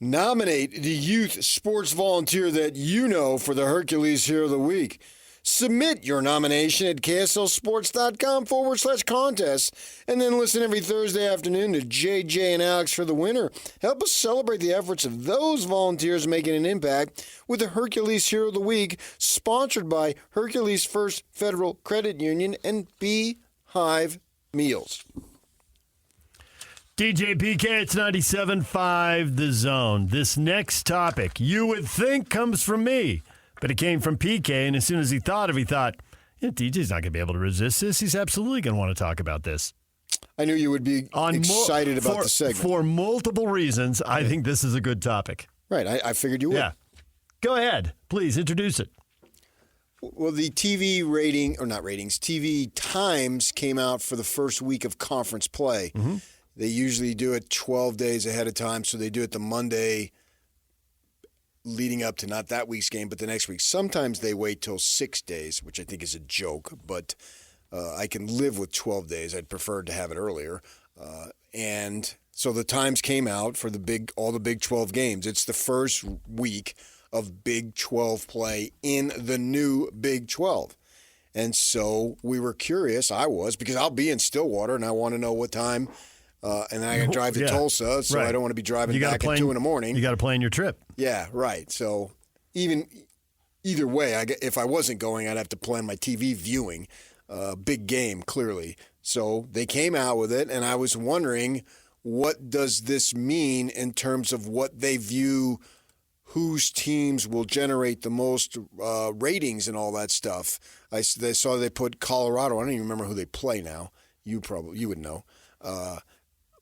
Nominate the youth sports volunteer that you know for the Hercules Hero of the Week. Submit your nomination at kslsports.com/contest and then listen every Thursday afternoon to JJ and Alex for the winner. Help us celebrate the efforts of those volunteers making an impact with the Hercules Hero of the Week, sponsored by Hercules First Federal Credit Union and Beehive Meals. DJ PK, it's 97.5 The Zone. This next topic, you would think, comes from me, but it came from PK, and as soon as he thought, DJ's not going to be able to resist this. He's absolutely going to want to talk about this. I knew you would be excited about the segment. For multiple reasons, I think this is a good topic. Right, I figured you would. Yeah. Go ahead. Please, introduce it. Well, the TV times came out for the first week of conference play. Mm-hmm. They usually do it 12 days ahead of time, so they do it the Monday leading up to not that week's game, but the next week. Sometimes they wait till 6 days, which I think is a joke, but I can live with 12 days. I'd prefer to have it earlier. And so the times came out for all the Big 12 games. It's the first week of Big 12 play in the new Big 12. And so we were curious, because I'll be in Stillwater and I want to know what time. And then I got to drive to Tulsa, so right. I don't want to be driving back at 2 in the morning. You got to plan your trip. Yeah, right. So either way, if I wasn't going, I'd have to plan my TV viewing. Big game, clearly. So they came out with it, and I was wondering, what does this mean in terms of what they view, whose teams will generate the most ratings and all that stuff? They saw they put Colorado. I don't even remember who they play now. You would know.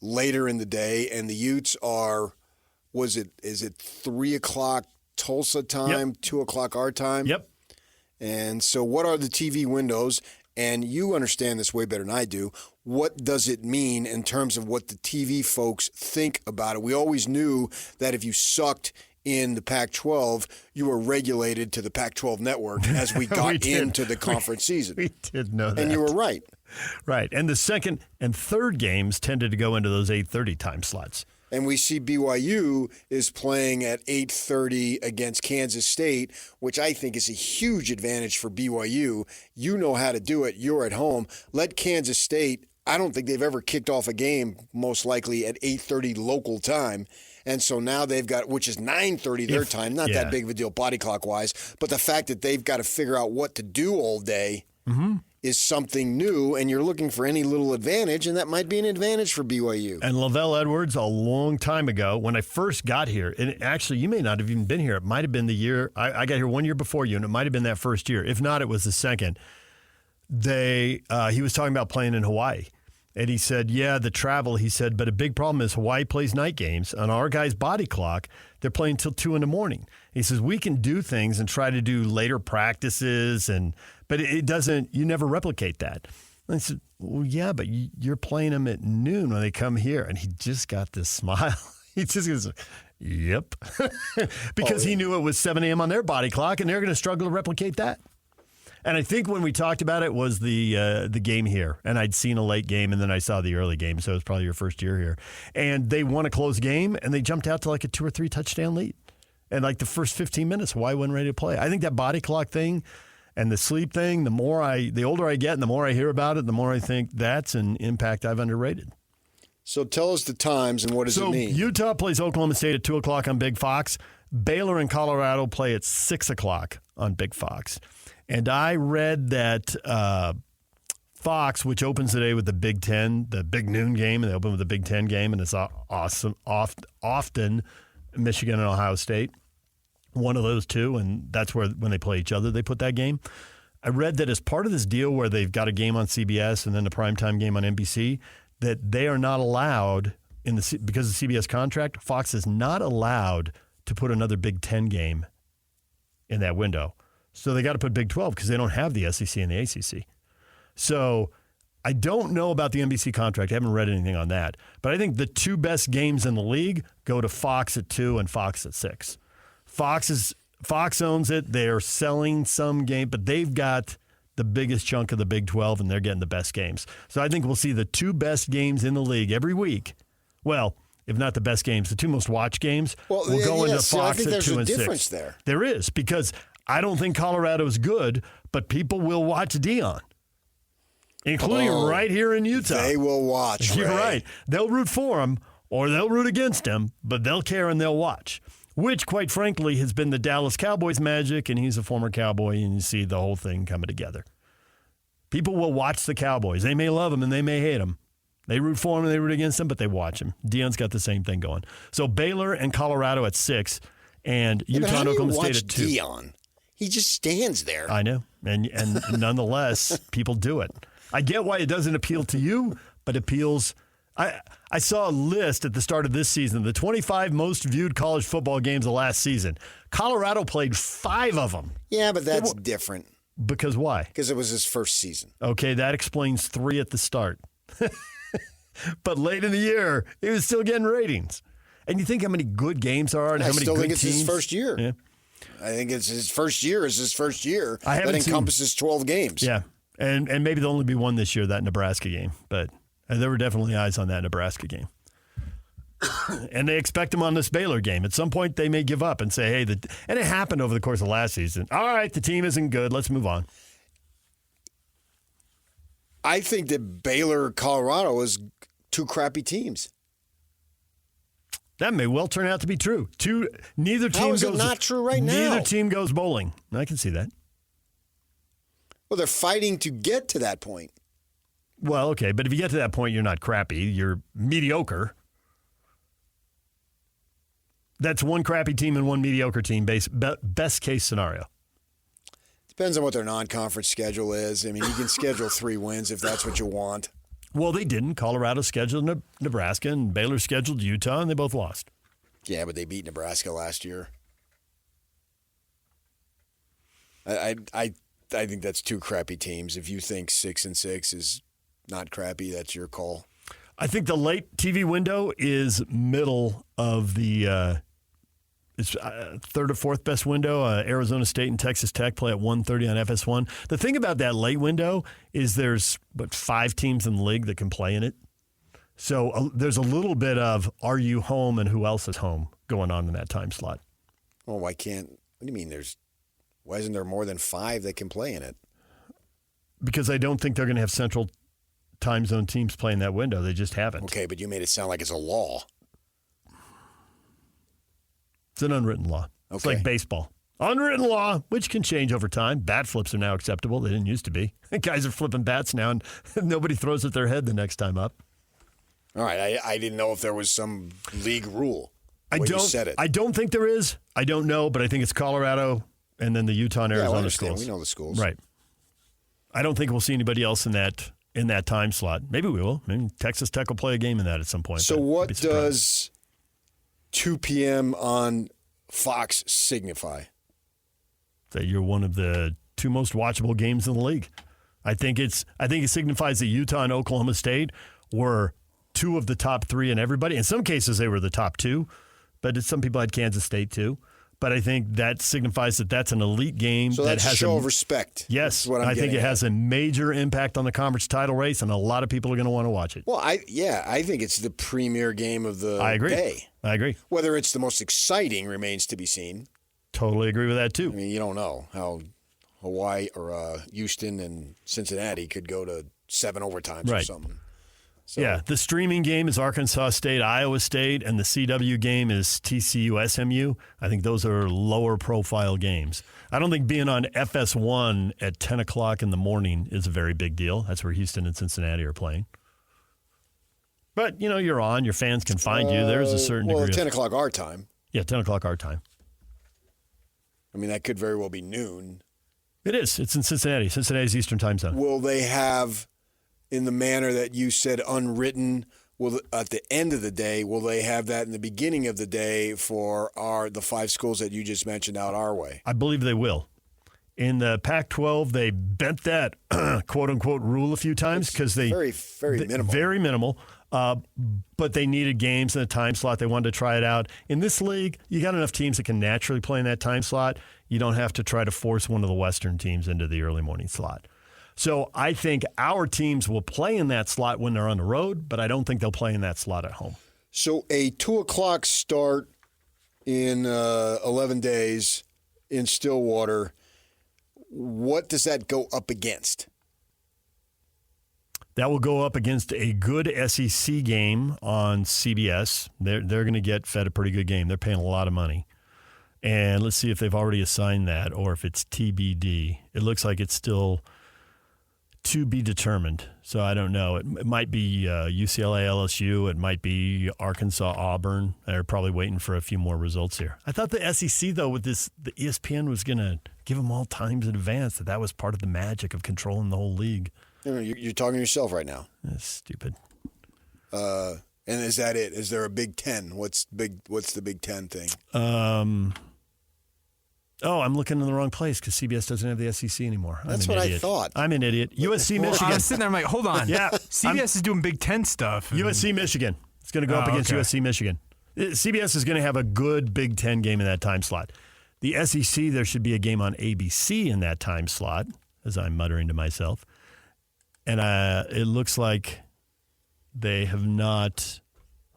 Later in the day, and the Utes are, is it 3 o'clock Tulsa time, 2 o'clock our time? Yep. And so what are the TV windows? And you understand this way better than I do. What does it mean in terms of what the TV folks think about it? We always knew that if you sucked in the Pac-12, you were regulated to the Pac-12 network as we got into the conference season. We did know that. And you were right. Right. And the second and third games tended to go into those 8:30 time slots. And we see BYU is playing at 8:30 against Kansas State, which I think is a huge advantage for BYU. You know how to do it. You're at home. Let Kansas State, I don't think they've ever kicked off a game, most likely at 8:30 local time. And so now they've got, which is 9:30 their time, not that big of a deal body clock-wise, but the fact that they've got to figure out what to do all day is something new, and you're looking for any little advantage, and that might be an advantage for BYU. And Lavelle Edwards, a long time ago, when I first got here, and actually you may not have even been here. It might have been the year, I got here 1 year before you, and it might have been that first year. If not, it was the second. He was talking about playing in Hawaii. And he said, the travel, he said, but a big problem is Hawaii plays night games. On our guys' body clock, they're playing till 2 in the morning. He says, we can do things and try to do later practices, but it doesn't, you never replicate that. And I said, well, yeah, but you're playing them at noon when they come here. And he just got this smile. He just goes, yep. Because he knew it was 7 a.m. on their body clock, and they're going to struggle to replicate that. And I think when we talked about it was the game here, and I'd seen a late game, and then I saw the early game, so it was probably your first year here. And they won a close game, and they jumped out to like a 2 or 3 touchdown lead. And like the first 15 minutes, Hawaii wasn't ready to play. I think that body clock thing and the sleep thing, the older I get and the more I hear about it, the more I think that's an impact I've underrated. So tell us the times and what does it mean? So Utah plays Oklahoma State at 2 o'clock on Big Fox. Baylor and Colorado play at 6 o'clock on Big Fox. And I read that Fox, which opens today with the Big Ten, the big noon game, and they open with the Big Ten game, and it's awesome, often Michigan and Ohio State, one of those two, and that's where when they play each other, they put that game. I read that as part of this deal where they've got a game on CBS and then the primetime game on NBC, that they are not allowed, because of the CBS contract, Fox is not allowed to put another Big Ten game in that window. So they got to put Big 12 because they don't have the SEC and the ACC. So I don't know about the NBC contract. I haven't read anything on that. But I think the two best games in the league go to Fox at 2 and Fox at 6. Fox owns it. They're selling some game, but they've got the biggest chunk of the Big 12, and they're getting the best games. So I think we'll see the two best games in the league every week. Well, if not the best games, the two most watched games, Well, will go into so I Fox think at there's 2 a and 6. difference there. There is, because I don't think Colorado is good, but people will watch Deion, including right here in Utah. They will watch. You're Ray. right. They'll root for him or they'll root against him, but they'll care and they'll watch, which, quite frankly, has been the Dallas Cowboys' magic, and he's a former Cowboy, and you see the whole thing coming together. People will watch the Cowboys. They may love them and they may hate them. They root for him and they root against him, but they watch him. Deion's got the same thing going. So Baylor and Colorado at 6, and Utah and Oklahoma State at 2. Deion? He just stands there. I know, and nonetheless, people do it. I get why it doesn't appeal to you, but appeals. I saw a list at the start of this season, the 25 most viewed college football games of last season. Colorado played 5 of them. Yeah, but that's different. Because why? Because it was his first season. Okay, that explains 3 at the start. But late in the year, he was still getting ratings. And you think how many good games there are and how many good teams? I still think it's his first year. Yeah. I think it's his first year is his first year that encompasses 12 games. Yeah, and maybe there'll only be one this year, that Nebraska game. But there were definitely eyes on that Nebraska game. And they expect him on this Baylor game. At some point, they may give up and say, hey, and it happened over the course of last season. All right, the team isn't good. Let's move on. I think that Baylor, Colorado is 2 crappy teams. That may well turn out to be true. Neither team How is goes. It not true right now? Neither team goes bowling. I can see that. Well, they're fighting to get to that point. Well, okay, but if you get to that point, you're not crappy. You're mediocre. That's one crappy team and one mediocre team, best case scenario. Depends on what their non-conference schedule is. I mean, you can schedule 3 wins if that's what you want. Well, they didn't. Colorado scheduled Nebraska, and Baylor scheduled Utah, and they both lost. Yeah, but they beat Nebraska last year. I think that's 2 crappy teams. If you think 6 and 6 is not crappy, that's your call. I think the late TV window is middle of the it's third or fourth best window. Arizona State and Texas Tech play at 1:30 on FS1. The thing about that late window is there's 5 teams in the league that can play in it. So there's a little bit of are you home and who else is home going on in that time slot. Well, what do you mean why isn't there more than 5 that can play in it? Because I don't think they're going to have central time zone teams playing that window. They just haven't. Okay, but you made it sound like it's a law. It's an unwritten law. Okay. It's like baseball. Unwritten law, which can change over time. Bat flips are now acceptable. They didn't used to be. Guys are flipping bats now, and nobody throws at their head the next time up. All right. I didn't know if there was some league rule. You said it. I don't think there is. I don't know, but I think it's Colorado and then the Utah and Arizona schools. We know the schools. Right. I don't think we'll see anybody else in that time slot. Maybe we will. Maybe Texas Tech will play a game in that at some point. So what does 2 p.m. on Fox signify? That you're one of the 2 most watchable games in the league. I think it signifies that Utah and Oklahoma State were 2 of the top 3 in everybody. In some cases, they were the top 2, but some people had Kansas State too. But I think that signifies that that's an elite game. So that's that has a show of respect. Yes, I think it has a major impact on the conference title race, and a lot of people are going to want to watch it. Well, I think it's the premier game of the day. I agree. Whether it's the most exciting remains to be seen. Totally agree with that, too. I mean, you don't know how Hawaii or Houston and Cincinnati could go to 7 overtimes or something. So. Yeah, the streaming game is Arkansas State, Iowa State, and the CW game is TCU, SMU. I think those are lower profile games. I don't think being on FS1 at 10 o'clock in the morning is a very big deal. That's where Houston and Cincinnati are playing. But, you're on. Your fans can find you. There's a certain degree. 10 o'clock our time. Yeah, 10 o'clock our time. I mean, that could very well be noon. It is. It's in Cincinnati. Cincinnati's Eastern time zone. Will they have, in the manner that you said, unwritten, at the end of the day, will they have that in the beginning of the day for the 5 schools that you just mentioned out our way? I believe they will. In the Pac-12, they bent that quote-unquote rule a few times because they very, very minimal. Very minimal. But they needed games in a time slot. They wanted to try it out. In this league, you got enough teams that can naturally play in that time slot. You don't have to try to force one of the Western teams into the early morning slot. So I think our teams will play in that slot when they're on the road, but I don't think they'll play in that slot at home. So a 2:00 start in 11 days in Stillwater, what does that go up against? That will go up against a good SEC game on CBS. They're going to get fed a pretty good game. They're paying a lot of money. And let's see if they've already assigned that or if it's TBD. It looks like it's still to be determined. So I don't know. It might be UCLA, LSU. It might be Arkansas, Auburn. They're probably waiting for a few more results here. I thought the SEC, though, with this, the ESPN was going to give them all times in advance, that was part of the magic of controlling the whole league. You're talking to yourself right now. That's stupid. And is that it? Is there a Big Ten? What's the Big Ten thing? I'm looking in the wrong place because CBS doesn't have the SEC anymore. That's what I thought. I'm an idiot. USC, Michigan. I'm sitting there, I'm like, hold on. Yeah, CBS is doing Big Ten stuff. USC, Michigan. It's going to go up against USC, Michigan. CBS is going to have a good Big Ten game in that time slot. The SEC, there should be a game on ABC in that time slot, as I'm muttering to myself. And it looks like they have not.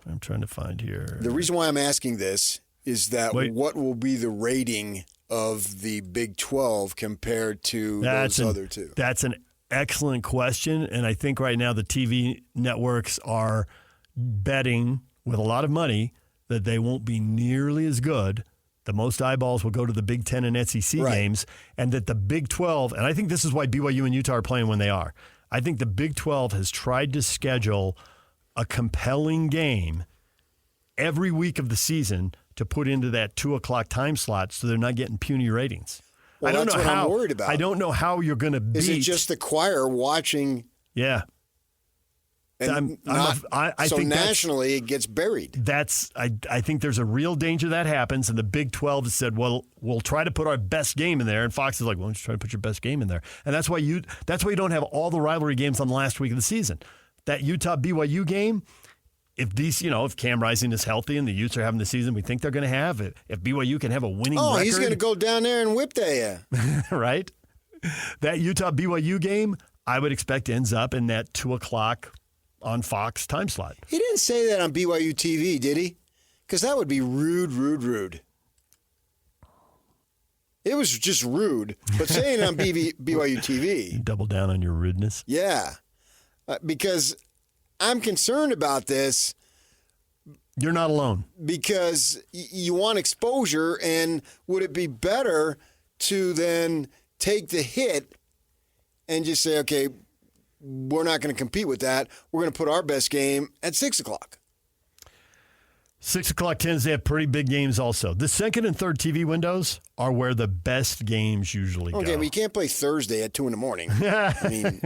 I'm trying to find here. The reason why I'm asking this is that what will be the rating of the Big 12 compared to those other two? That's an excellent question. And I think right now the TV networks are betting with a lot of money that they won't be nearly as good. The most eyeballs will go to the Big Ten and SEC games, and that the Big 12, and I think this is why BYU and Utah are playing when they are. I think the Big 12 has tried to schedule a compelling game every week of the season to put into that 2:00 time slot so they're not getting puny ratings. Well, I don't that's know what how, I'm worried about. I don't know how you're going to beat. Is it just the choir watching? Yeah. And I so think nationally it gets buried. I think there's a real danger that happens, and the Big 12 has said, well, we'll try to put our best game in there, and Fox is like, well, let's try to put your best game in there. And that's why you don't have all the rivalry games on the last week of the season. That Utah-BYU game, if Cam Rising is healthy and the Utes are having the season we think they're going to have, if BYU can have a winning record. Oh, he's going to go down there and whip they. Right? That Utah-BYU game, I would expect ends up in that 2:00 on Fox time slot. He didn't say that on BYU TV, did he? Because that would be rude. It was just rude. But saying it on BYU TV. You double down on your rudeness. Yeah. Because I'm concerned about this. You're not alone. Because you want exposure, and would it be better to then take the hit and just say, okay, we're not going to compete with that. We're going to put our best game at 6:00. 6:00 tends to have pretty big games also. The second and third TV windows are where the best games usually go. Okay, but you can't play Thursday at 2 a.m. I mean,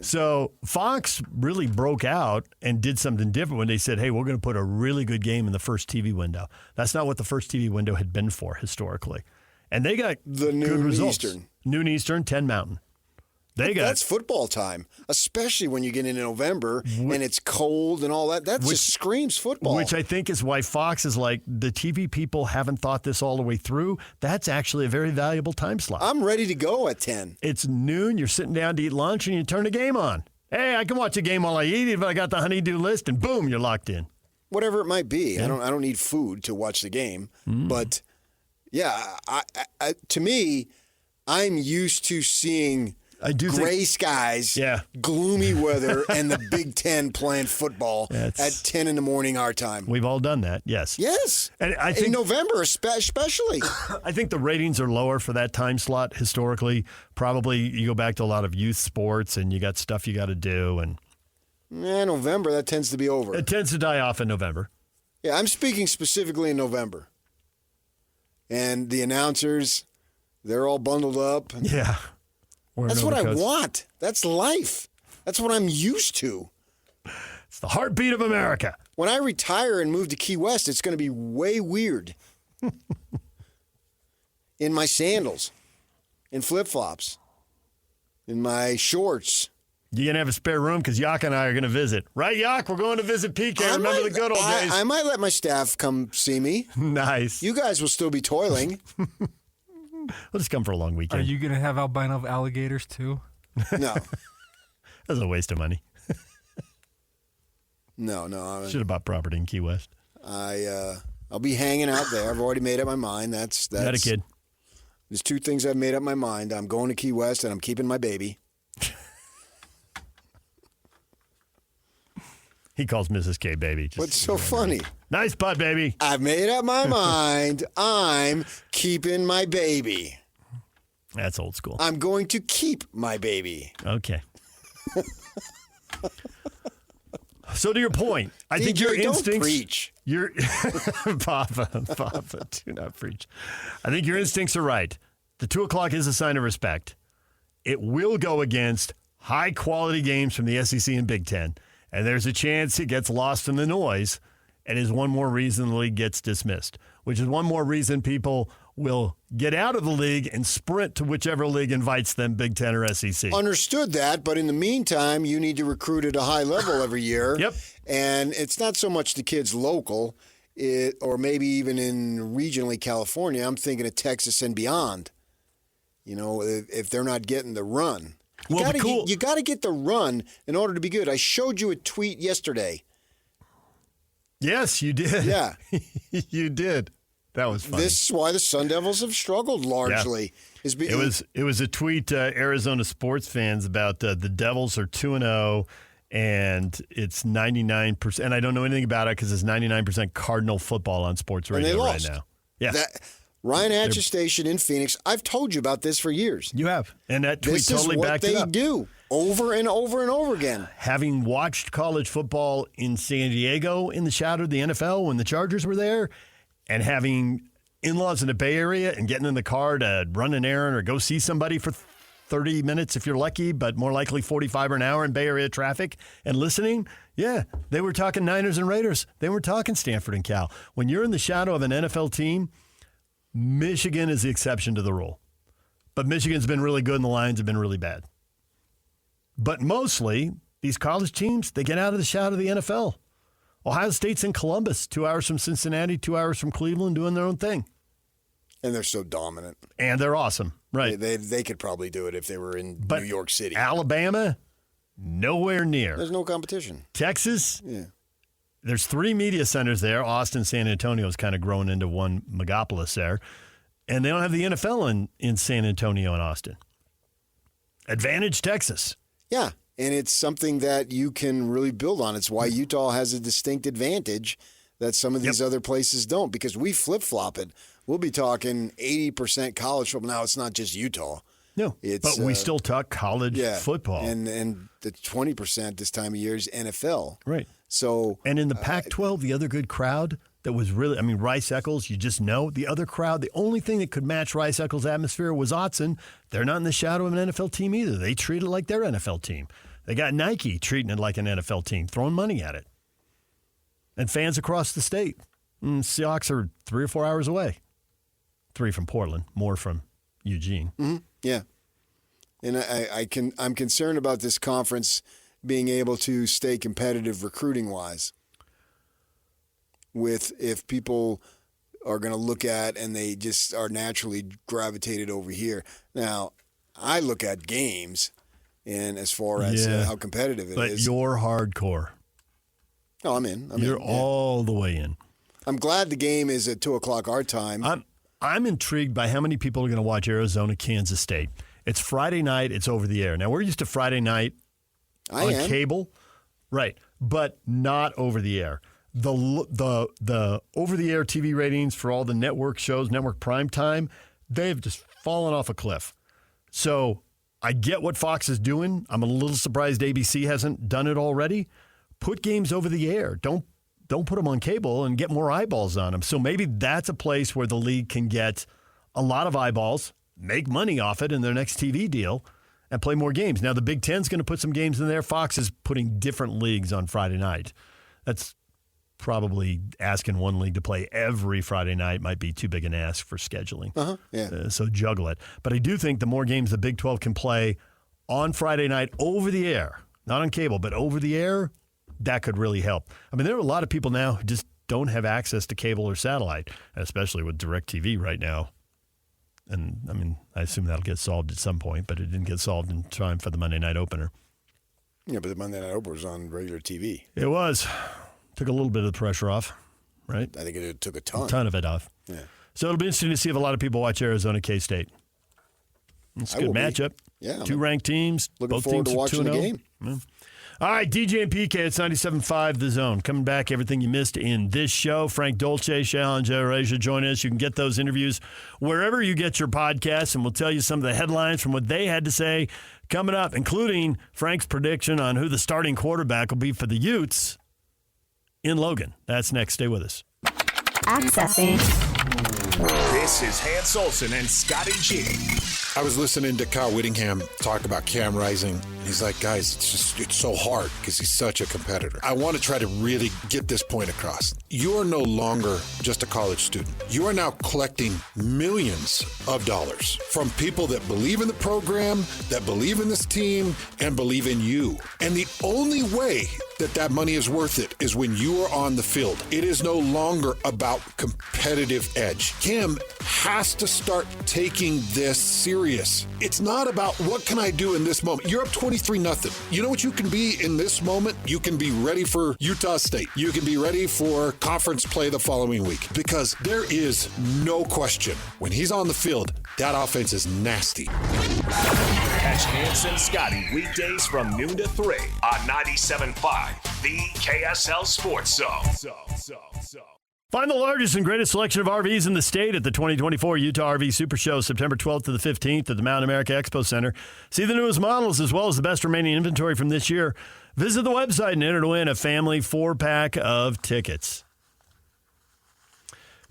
so Fox really broke out and did something different when they said, hey, we're going to put a really good game in the first TV window. That's not what the first TV window had been for historically. And they got the good noon results. Eastern. Noon Eastern, 10 Mountain. That's football time, especially when you get into November and it's cold and all that. That just screams football. Which I think is why Fox is like, the TV people haven't thought this all the way through. That's actually a very valuable time slot. I'm ready to go at 10. It's noon, you're sitting down to eat lunch, and you turn the game on. Hey, I can watch a game while I eat if I got the honey-do list, and boom, you're locked in. Whatever it might be. Yeah. I don't need food to watch the game. But, yeah, to me, I'm used to seeing gray skies, gloomy weather, and the Big Ten playing football at 10 in the morning our time. We've all done that, yes. Yes. And I think, in November especially. I think the ratings are lower for that time slot historically. Probably you go back to a lot of youth sports and you got stuff you got to do. And November, that tends to be over. It tends to die off in November. Yeah, I'm speaking specifically in November. And the announcers, they're all bundled up. Yeah. That's what I want. That's life. That's what I'm used to. It's the heartbeat of America. When I retire and move to Key West, it's going to be way weird. In my sandals, in flip-flops, in my shorts. You're going to have a spare room because Yak and I are going to visit. Right, Yak? We're going to visit PK. Remember the good old days. I might let my staff come see me. Nice. You guys will still be toiling. We'll just come for a long weekend. Are you going to have albino alligators too? No. That's a waste of money. No. Should have bought property in Key West. I'll be hanging out there. I've already made up my mind. That's You had a kid. There's two things I've made up my mind. I'm going to Key West, and I'm keeping my baby. He calls Mrs. K baby. What's so funny? Nice putt, baby. I've made up my mind. I'm keeping my baby. That's old school. I'm going to keep my baby. Okay. So to your point, I think your don't instincts. preach. Your Papa, do not preach. I think your instincts are right. The 2:00 is a sign of respect. It will go against high quality games from the SEC and Big Ten, and there's a chance it gets lost in the noise, and is one more reason the league gets dismissed. Which is one more reason people will get out of the league and sprint to whichever league invites them, Big Ten or SEC. Understood that, but in the meantime, you need to recruit at a high level every year. Yep. And it's not so much the kids local, or maybe even in regionally California. I'm thinking of Texas and beyond. You know, if they're not getting the run. You got to get the run in order to be good. I showed you a tweet yesterday. Yes, you did. Yeah. You did. That was funny. This is why the Sun Devils have struggled largely. Yeah. It was a tweet, Arizona sports fans, about the Devils are 2-0, and it's 99%. And I don't know anything about it because it's 99% Cardinal football on sports radio right now. Yeah. Ryan Hatch's station in Phoenix, I've told you about this for years. You have. And that tweet totally backed it up. This is what they do over and over and over again. Having watched college football in San Diego in the shadow of the NFL when the Chargers were there, and having in-laws in the Bay Area and getting in the car to run an errand or go see somebody for 30 minutes if you're lucky, but more likely 45 or an hour in Bay Area traffic and listening, yeah, they were talking Niners and Raiders. They were talking Stanford and Cal. When you're in the shadow of an NFL team, Michigan is the exception to the rule. But Michigan's been really good and the Lions have been really bad. But mostly, these college teams, they get out of the shadow of the NFL. Ohio State's in Columbus, 2 hours from Cincinnati, 2 hours from Cleveland, doing their own thing. And they're so dominant. And they're awesome, right? They could probably do it if they were in New York City. Alabama, nowhere near. There's no competition. Texas, yeah. There's 3 media centers there. Austin, San Antonio's kind of grown into one megapolis there. And they don't have the NFL in San Antonio and Austin. Advantage Texas. Yeah. And it's something that you can really build on. It's why Utah has a distinct advantage that some of these other places don't, because we flip-flop it. We'll be talking 80% college football. Now, it's not just Utah. No, but we still talk college football. And the 20% this time of year is NFL. Right. So, and in the Pac-12, the other good crowd that was really, Rice Eccles, you just know, the other crowd, the only thing that could match Rice Eccles' atmosphere was Autzen. They're not in the shadow of an NFL team either. They treat it like their NFL team. They got Nike treating it like an NFL team, throwing money at it. And fans across the state. Seahawks are 3 or 4 hours away. 3 from Portland, more from Eugene. Mm-hmm. Yeah. And I'm concerned about this conference being able to stay competitive recruiting-wise. If people are going to look at and they just are naturally gravitated over here. Now, I look at games, and as far as how competitive it is. But you're hardcore. Oh, I'm in. You're all the way in. I'm glad the game is at 2:00 our time. I'm intrigued by how many people are going to watch Arizona, Kansas State. It's Friday night. It's over the air. Now, we're used to Friday night on cable. Right, but not over the air. The over-the-air TV ratings for all the network shows, network prime time, they've just fallen off a cliff. So I get what Fox is doing. I'm a little surprised ABC hasn't done it already. Put games over the air. Don't put them on cable and get more eyeballs on them. So maybe that's a place where the league can get a lot of eyeballs, make money off it in their next TV deal, and play more games. Now, the Big Ten's going to put some games in there. Fox is putting different leagues on Friday night. That's probably asking one league to play every Friday night might be too big an ask for scheduling. So juggle it. But I do think the more games the Big 12 can play on Friday night over the air, not on cable, but over the air, that could really help. There are a lot of people now who just don't have access to cable or satellite, especially with DirecTV right now. And, I assume that'll get solved at some point, but it didn't get solved in time for the Monday night opener. Yeah, but the Monday Night Opener was on regular TV. It was. Took a little bit of the pressure off, right? I think it took a ton. A ton of it off. Yeah. So it'll be interesting to see if a lot of people watch Arizona K-State. It's a good matchup. Yeah. Two ranked teams. Looking both forward teams to watching the 2-0. game. Yeah. All right, DJ and PK, it's 97.5 The Zone. Coming back, everything you missed in this show. Frank Dolce, Shailen Jarasia join us. You can get those interviews wherever you get your podcasts, and we'll tell you some of the headlines from what they had to say coming up, including Frank's prediction on who the starting quarterback will be for the Utes in Logan. That's next. Stay with us. Accessing. This is Hans Olsen and Scotty G. I was listening to Kyle Whittingham talk about Cam Rising. He's like, guys, it's so hard because he's such a competitor. I want to try to really get this point across. You are no longer just a college student. You are now collecting millions of dollars from people that believe in the program, that believe in this team, and believe in you. And the only way that money is worth it is when you are on the field. It is no longer about competitive edge. Cam has to start taking this serious. It's not about what can I do in this moment. You're up 23-0. You know what you can be in this moment? You can be ready for Utah State. You can be ready for conference play the following week because there is no question when he's on the field, that offense is nasty. Catch Hans and Scotty weekdays from noon to 3 on 97.5, the KSL Sports Zone. Find the largest and greatest selection of RVs in the state at the 2024 Utah RV Super Show, September 12th to the 15th at the Mountain America Expo Center. See the newest models as well as the best remaining inventory from this year. Visit the website and enter to win a family 4-pack of tickets.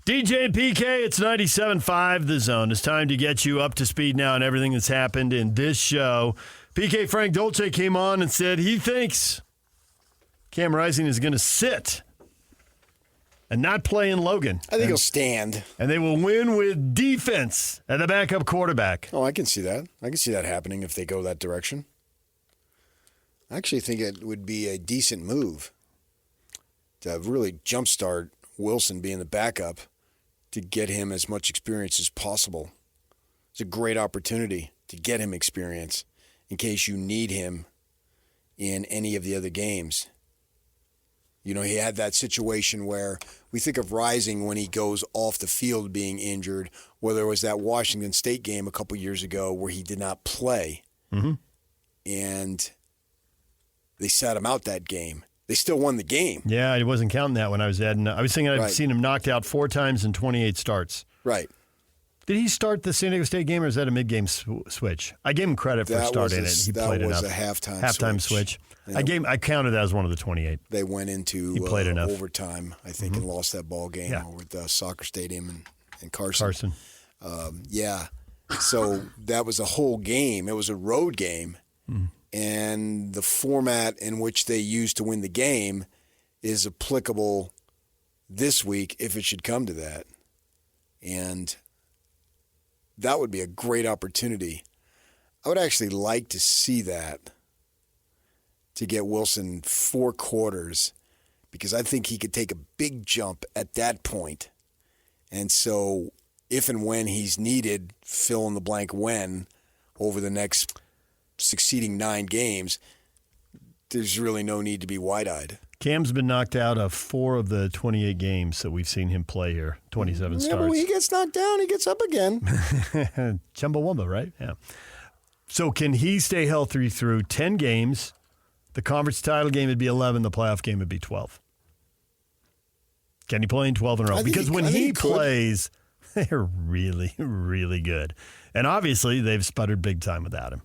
DJ and PK, it's 97.5 The Zone. It's time to get you up to speed now on everything that's happened in this show. PK Frank Dolce came on and said he thinks Cam Rising is going to sit and not play in Logan. I think he'll stand. And they will win with defense and the backup quarterback. Oh, I can see that. I can see that happening if they go that direction. I actually think it would be a decent move to really jumpstart Wilson being the backup to get him as much experience as possible. It's a great opportunity to get him experience in case you need him in any of the other games. You know, he had that situation where we think of Rising when he goes off the field being injured, whether it was that Washington State game a couple years ago where he did not play. Mm-hmm. And they sat him out that game. They still won the game. Yeah, I wasn't counting that when I was adding. I was thinking I've Right. seen him knocked out 4 times in 28 starts. Right. Did he start the San Diego State game, or is that a mid-game switch? I gave him credit for starting it. He played enough. That was a halftime switch. Yeah. I counted that as one of the 28. They went into He played enough. overtime, I think, and lost that ball game over at the soccer stadium in Carson. Yeah. So that was a whole game. It was a road game. And the format in which they used to win the game is applicable this week if it should come to that. And that would be a great opportunity. I would actually like to see that, to get Wilson 4 quarters, because I think he could take a big jump at that point. And so if and when he's needed, fill in the blank when, over the next succeeding 9 games, there's really no need to be wide-eyed. Cam's been knocked out of 4 of the 28 games that we've seen him play here, 27 Yeah, starts. but when he gets knocked down, he gets up again. Chumbawamba, right? Yeah. So can he stay healthy through 10 games? The conference title game would be 11. The playoff game would be 12. Can he play in 12 in a row? Because when he plays, they're really, really good. And obviously, they've sputtered big time without him.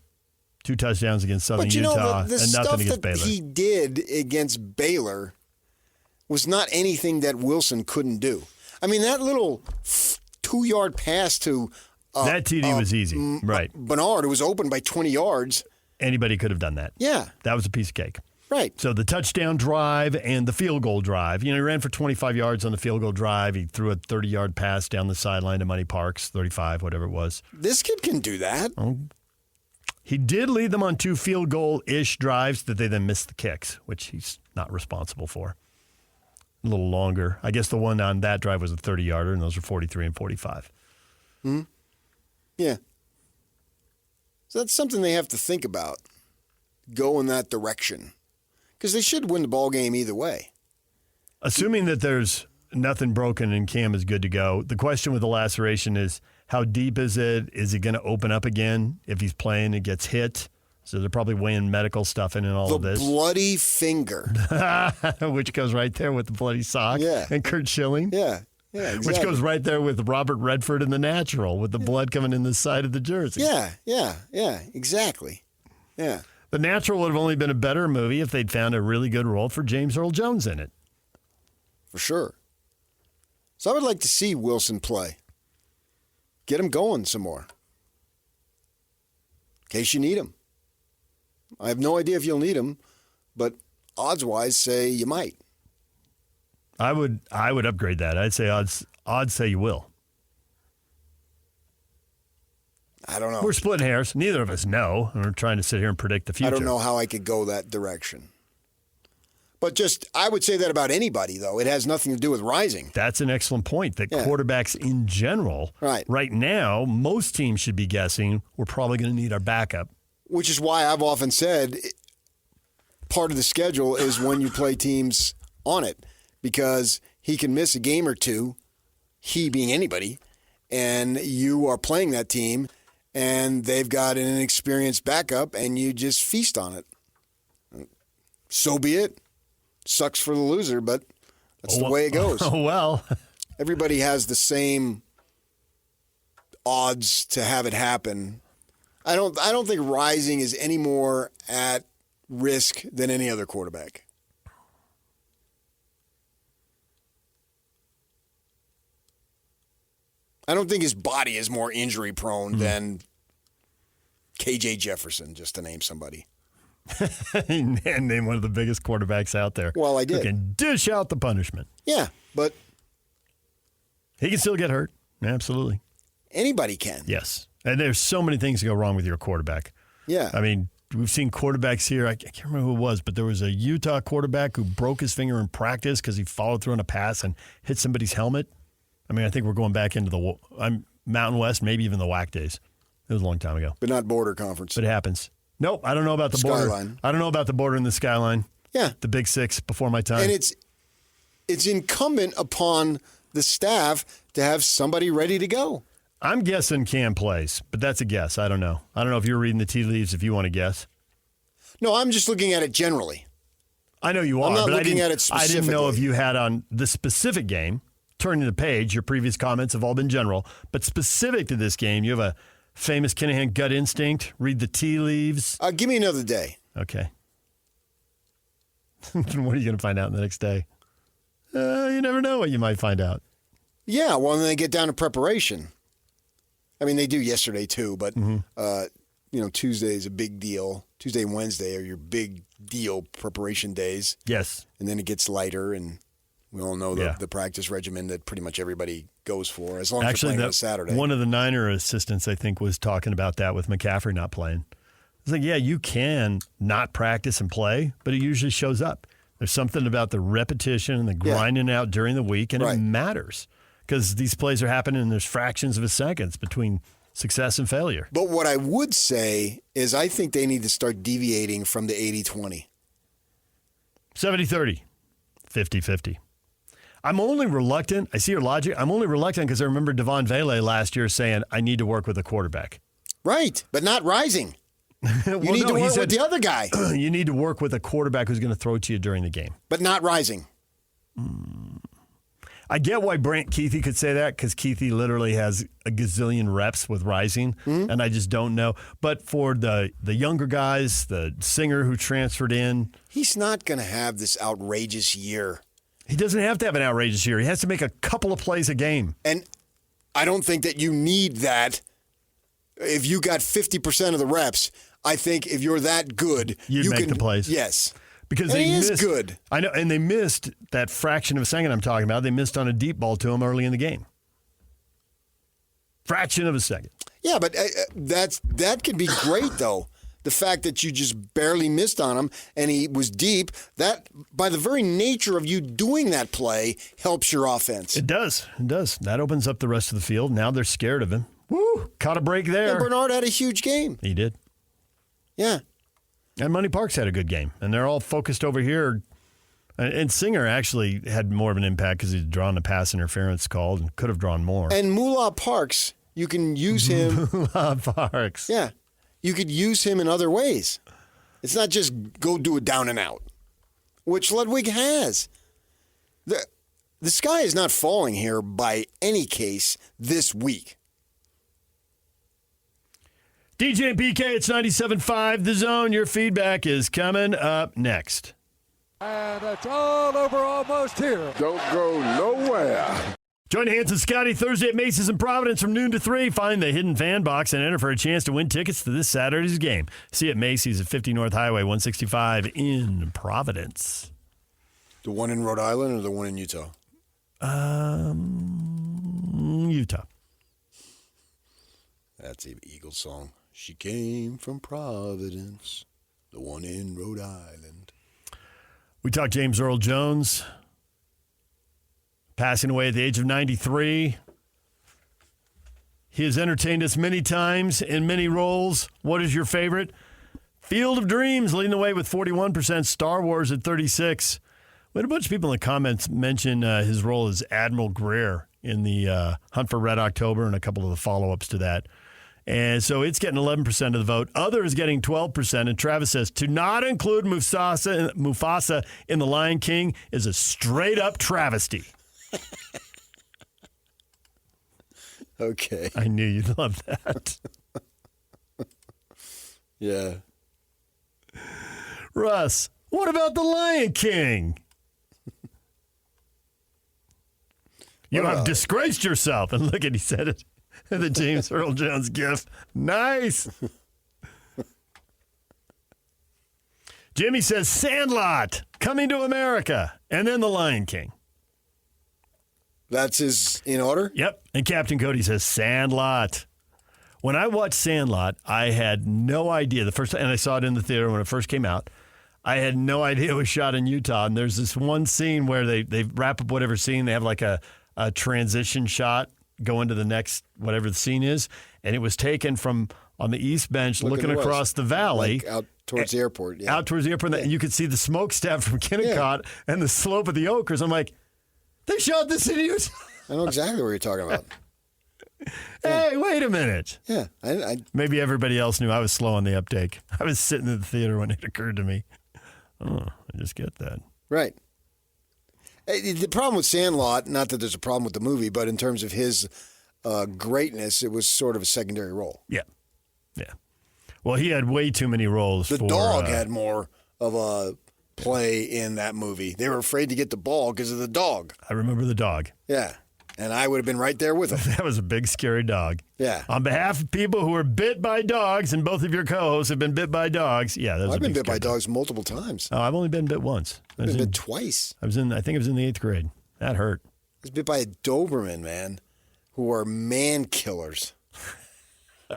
2 touchdowns against Southern Utah the and stuff nothing against that Baylor. he did against Baylor was not anything that Wilson couldn't do. I mean, that little 2-yard pass to that TD was easy, right? Bernard, who was open by 20 yards. Anybody could have done that. Yeah. That was a piece of cake. Right. So the touchdown drive and the field goal drive. You know, he ran for 25 yards on the field goal drive. He threw a 30-yard pass down the sideline to Money Parks, 35, whatever it was. This kid can do that. He did lead them on 2 field goal-ish drives that they then missed the kicks, which he's not responsible for. A little longer. I guess the one on that drive was a 30-yarder, and those were 43 and 45. Yeah. So that's something they have to think about. go in that direction because they should win the ball game either way. Assuming that there's nothing broken and Cam is good to go, the question with the laceration is how deep is it? Is it going to open up again if he's playing and gets hit? So they're probably weighing medical stuff in and all of this. The bloody finger. Which goes right there with the bloody sock and Kurt Schilling. Yeah. Yeah, exactly. Which goes right there with Robert Redford in The Natural with the blood coming in the side of the jersey. Yeah, exactly. Yeah. The Natural would have only been a better movie if they'd found a really good role for James Earl Jones in it. For sure. So I would like to see Wilson play. Get him going some more. In case you need him. I have no idea if you'll need him, but odds-wise say you might. I would upgrade that. I'd say odds say you will. I don't know. We're splitting hairs. Neither of us know. We're trying to sit here and predict the future. I don't know how I could go that direction. But I would say that about anybody, though. It has nothing to do with Rising. That's an excellent point, that quarterbacks in general, right now, most teams should be guessing we're probably going to need our backup. Which is why I've often said part of the schedule is when you play teams on it. Because he can miss a game or two, he being anybody, and you are playing that team, and they've got an inexperienced backup, and you just feast on it. So be it. Sucks for the loser, but that's the way it goes. Oh, well. Everybody has the same odds to have it happen. I don't think Rising is any more at risk than any other quarterback. I don't think his body is more injury prone than KJ Jefferson, just to name somebody. And name one of the biggest quarterbacks out there. Well, I did. Who can dish out the punishment. Yeah, but he can still get hurt. Absolutely. Anybody can. Yes. And there's so many things that go wrong with your quarterback. Yeah. I mean, we've seen quarterbacks here. I can't remember who it was, but there was a Utah quarterback who broke his finger in practice because he followed through on a pass and hit somebody's helmet. I mean, I think we're going back into the Mountain West, maybe even the WAC days. It was a long time ago. But not border conference. But it happens. Nope, I don't know about the border. Skyline. I don't know about the border and the skyline. Yeah. The Big Six before my time. And it's incumbent upon the staff to have somebody ready to go. I'm guessing Cam plays, but that's a guess. I don't know. I don't know if you're reading the tea leaves if you want to guess. No, I'm just looking at it generally. I know you are, I'm not but looking at it specifically. I didn't know if you had on the specific game, turning the page, your previous comments have all been general, but specific to this game, you have a famous Kinahan gut instinct, read the tea leaves. Give me another day. Okay. What are you going to find out the next day? You never know what you might find out. Yeah, well, then they get down to preparation. I mean, they do yesterday too, but Tuesday is a big deal. Tuesday and Wednesday are your big deal preparation days. Yes. And then it gets lighter, and we all know the practice regimen that pretty much everybody goes for, as long as they're playing on a Saturday. One of the Niner assistants, I think, was talking about that with McCaffrey not playing. It's like, yeah, you can not practice and play, but it usually shows up. There's something about the repetition and the grinding out during the week, and it matters because these plays are happening and there's fractions of a second between success and failure. But what I would say is I think they need to start deviating from the 80-20. 70-30, 50-50. I'm only reluctant. I see your logic. I'm only reluctant because I remember Devon Vele last year saying, I need to work with a quarterback. Right, but not Rising. You need to work with the other guy. You need to work with a quarterback who's going to throw to you during the game. But not Rising. I get why Brant Keithy could say that because Keithy literally has a gazillion reps with Rising, and I just don't know. But for the younger guys, the singer who transferred in. He's not going to have this outrageous year. He doesn't have to have an outrageous year. He has to make a couple of plays a game. And I don't think that you need that. If you got 50% of the reps, I think if you're that good, you make the plays. Yes. Because and they missed, is good. I know, and they missed that fraction of a second I'm talking about. They missed on a deep ball to him early in the game. Fraction of a second. Yeah, but that can be great, though. The fact that you just barely missed on him and he was deep, that by the very nature of you doing that play helps your offense. It does. It does. That opens up the rest of the field. Now they're scared of him. Woo! Caught a break there. And Bernard had a huge game. He did. Yeah. And Money Parks had a good game, and they're all focused over here. And Singer actually had more of an impact because he'd drawn a pass interference call and could have drawn more. And Moolah Parks, you can use him. Moolah Parks. Yeah. You could use him in other ways. It's not just go do a down and out, which Ludwig has. The sky is not falling here by any case this week. DJ and PK, it's 97.5 The Zone. Your feedback is coming up next. And it's all over almost here. Don't go nowhere. Join Hans and Scotty Thursday at Macy's in Providence from noon to 3. Find the hidden fan box and enter for a chance to win tickets to this Saturday's game. See you at Macy's at 50 North Highway 165 in Providence. The one in Rhode Island or the one in Utah? Utah. That's an Eagles song. She came from Providence, the one in Rhode Island. We talked James Earl Jones passing away at the age of 93. He has entertained us many times in many roles. What is your favorite? Field of Dreams leading the way with 41%. Star Wars at 36%. We had a bunch of people in the comments mention his role as Admiral Greer in the Hunt for Red October and a couple of the follow-ups to that. And so it's getting 11% of the vote. Others getting 12%. And Travis says, to not include Mufasa in The Lion King is a straight-up travesty. Okay. I knew you'd love that. Yeah. Russ, what about The Lion King? You have disgraced yourself. And look at, he said it. The James Earl Jones gif. Nice. Jimmy says Sandlot, Coming to America, and then The Lion King. That's his in order? Yep. And Captain Cody says Sandlot. When I watched Sandlot, I had no idea. The first time, and I saw it in the theater when it first came out, I had no idea it was shot in Utah. And there's this one scene where they wrap up whatever scene. They have like a transition shot go into the next, whatever the scene is. And it was taken from on the East Bench looking across the valley. Like out towards the airport. Yeah. Out towards the airport. Yeah. And you could see the smokestack from Kennecott and the slope of the Oakers. I'm like, they shot this in Utah. I know exactly what you're talking about. Hey, wait a minute. Yeah. Maybe everybody else knew I was slow on the uptake. I was sitting in the theater when it occurred to me. Oh, I just get that. Right. The problem with Sandlot, not that there's a problem with the movie, but in terms of his greatness, it was sort of a secondary role. Yeah. Yeah. Well, he had way too many roles. The dog had more of a play in that movie. They were afraid to get the ball because of the dog. I remember the dog. Yeah. And I would have been right there with him. That was a big, scary dog. Yeah. On behalf of people who were bit by dogs, and both of your co-hosts have been bit by dogs, yeah, that was I've been bit by dogs multiple times. Oh, I've only been bit once. I've been bit twice. I think I was in the 8th grade. That hurt. I was bit by a Doberman, man, who are man killers.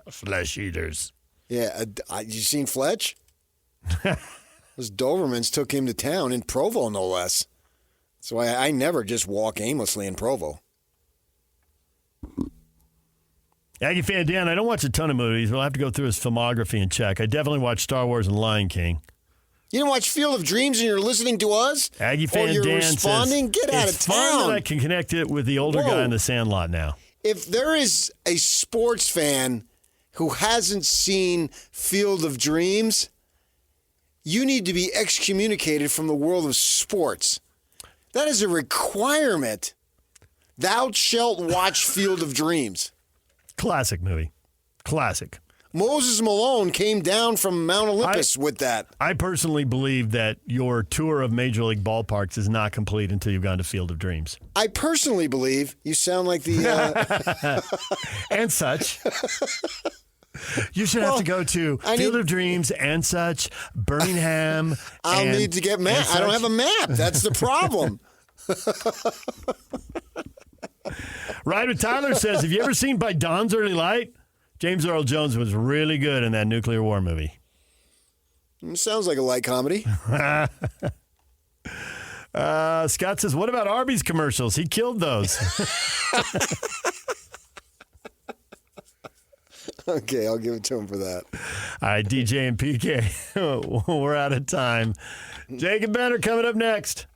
Flesh eaters. Yeah. You seen Fletch? Those Dobermans took him to town in Provo, no less. So I never just walk aimlessly in Provo. Aggie fan Dan, I don't watch a ton of movies. We'll have to go through his filmography and check. I definitely watched Star Wars and Lion King. You didn't watch Field of Dreams and you're listening to us? Aggie fan or you're Dan responding? says, Get out it's of town. fun that I can connect it with the older guy in the Sandlot now. If there is a sports fan who hasn't seen Field of Dreams, you need to be excommunicated from the world of sports. That is a requirement. Thou shalt watch Field of Dreams. Classic movie. Classic. Moses Malone came down from Mount Olympus with that. I personally believe that your tour of Major League ballparks is not complete until you've gone to Field of Dreams. I personally believe you sound like the... and such. You should have to go to Field of Dreams and such, Birmingham. I'll need to get map. I don't have a map. That's the problem. Ryder Tyler says, have you ever seen By Dawn's Early Light? James Earl Jones was really good in that nuclear war movie. Sounds like a light comedy. Scott says, what about Arby's commercials? He killed those. Okay, I'll give it to him for that. All right, DJ and PK, we're out of time. Jake and Ben are coming up next.